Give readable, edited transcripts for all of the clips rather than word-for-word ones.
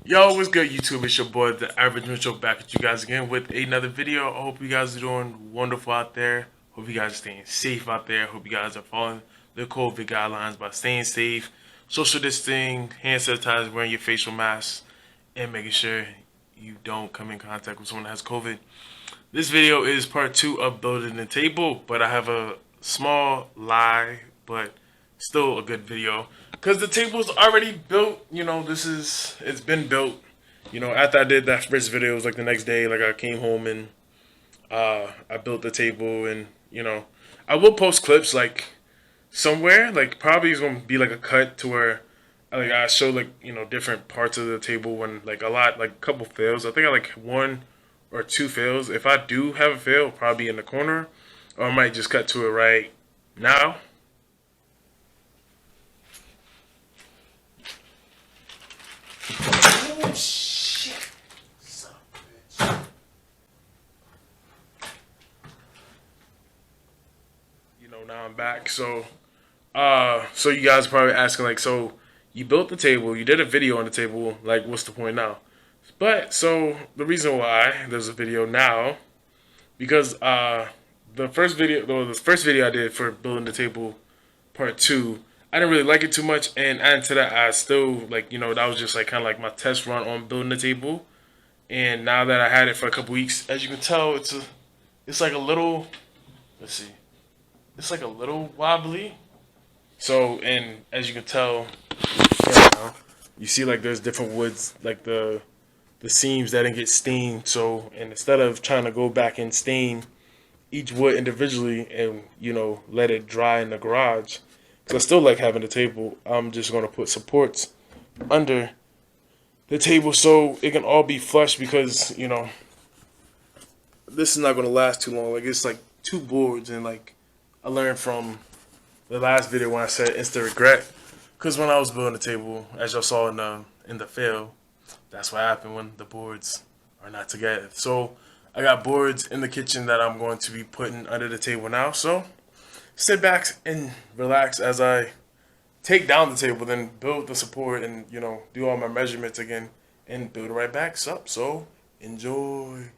Yo, what's good, YouTube? It's your boy, the Average Mitchell, back at you guys again with another video. I hope you guys are doing wonderful out there. Hope you guys are staying safe out there. Hope you guys are following the COVID guidelines by staying safe, social distancing, hand sanitizer, wearing your facial mask, and making sure you don't come in contact with someone that has COVID. This video is part 2 of building the table, but I have a small lie, but still a good video. Because the table's already built, it's been built. After I did that first video, it was like the next day, like I came home and I built the table and, I will post clips like somewhere, like probably it's going to be like a cut to where like I show like, different parts of the table when like a couple fails. I think I like one or two fails. If I do have a fail, probably in the corner, or I might just cut to it right now. Oh shit! Son of a bitch. Now I'm back. So you guys are probably asking like, so you built the table, you did a video on the table. Like, what's the point now? But so the reason why there's a video now because the first video I did for building the table part 2, I didn't really like it too much, and adding to that, I still like that was just like kind of like my test run on building the table. And now that I had it for a couple weeks, as you can tell, it's like a little, let's see, it's like a little wobbly. So, and as you can tell, you see like there's different woods, like the seams that didn't get stained. So, and instead of trying to go back and stain each wood individually and let it dry in the garage, because I still like having the table, I'm just gonna put supports under the table so it can all be flush because this is not gonna last too long. Like it's like two boards, and like I learned from the last video when I said instant regret, because when I was building the table, as y'all saw in the fail, that's what happened when the boards are not together. So I got boards in the kitchen that I'm going to be putting under the table now. So sit back and relax as I take down the table, then build the support and, do all my measurements again and build it right back up. So enjoy.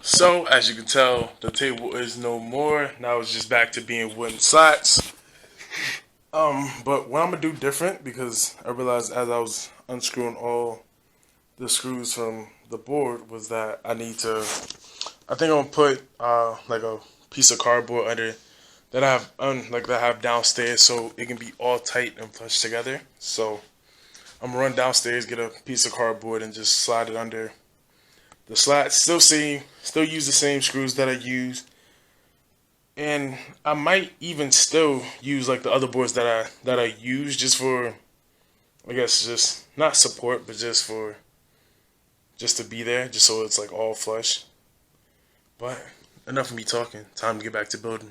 So, as you can tell, the table is no more. Now it's just back to being wooden slats. But what I'm gonna do different, because I realized as I was unscrewing all the screws from the board, was that I need to I think I'm gonna put like a piece of cardboard under that I have that I have downstairs, so it can be all tight and flush together. So I'm gonna run downstairs, get a piece of cardboard, and just slide it under the slat. Still use the same screws that I use, and I might even still use like the other boards that I use just for, I guess, just not support, but just to be there, just so it's like all flush. But enough of me talking. Time to get back to building.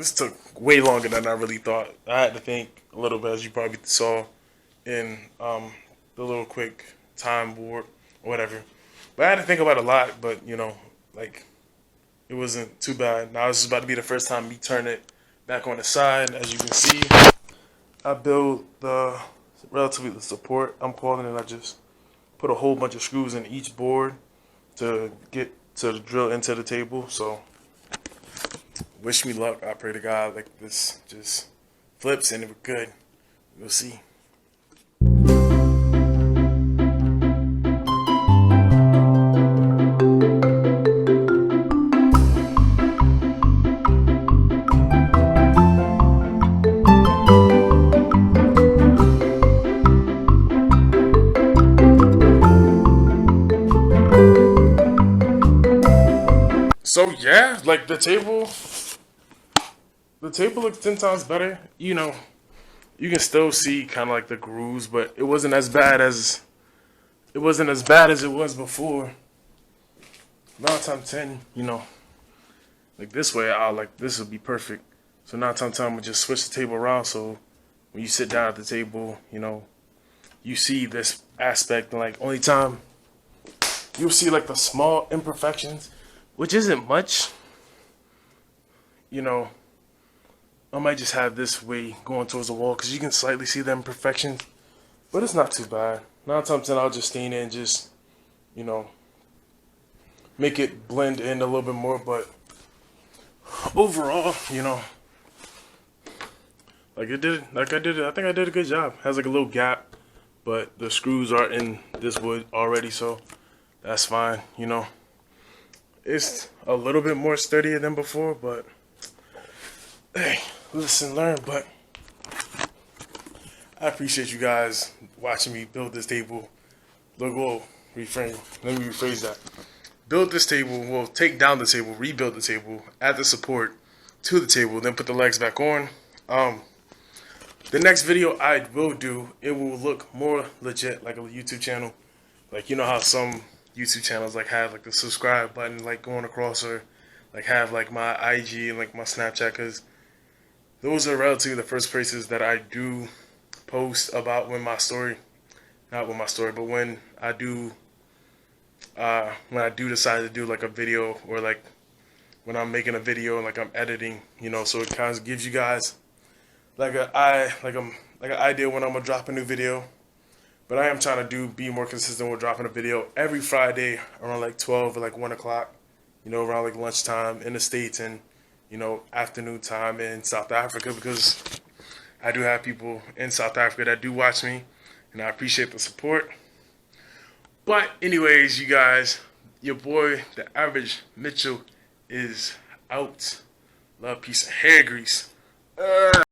this took way longer than I really thought. I had to think a little bit, as you probably saw in the little quick time board or whatever. But I had to think about it a lot. But like it wasn't too bad. Now this is about to be the first time me turn it back on the side. As you can see, I built the relatively the support, I'm calling it. I just put a whole bunch of screws in each board to get to drill into the table. So wish me luck. I pray to God like this just flips and it was good. We'll see. So yeah, like the table looks 10 times better. You can still see kind of like the grooves, but it wasn't as bad as it was before. 9 times 10, like this way, I like this would be perfect. So 9 times 10, we just switch the table around. So when you sit down at the table, you see this aspect. And like only time you'll see like the small imperfections, which isn't much. I might just have this way going towards the wall because you can slightly see the imperfections, but it's not too bad. 9 times 10, I'll just stain it and just, make it blend in a little bit more. But overall, like I did it. I think I did a good job. Has like a little gap, but the screws are in this wood already, so that's fine. It's a little bit more sturdier than before, but hey, listen, learn. But I appreciate you guys watching me build this table. Look, whoa, reframe. Let me rephrase that. Build this table. We'll take down the table, rebuild the table, add the support to the table, then put the legs back on. The next video I will do, it will look more legit, like a YouTube channel. Like how some YouTube channels like have like the subscribe button like going across, or like have like my IG and like my Snapchat, because those are relatively the first places that I do post about when my story, not when my story, but when I do decide to do like a video, or like when I'm making a video and like I'm editing, so it kind of gives you guys like an idea when I'm gonna drop a new video. But I am trying to be more consistent with dropping a video every Friday around like 12 or like 1 o'clock, around like lunchtime in the States, and afternoon time in South Africa, because I do have people in South Africa that do watch me, and I appreciate the support. But anyways, you guys, your boy, the average Mitchell, is out. Love, peace, and hair grease.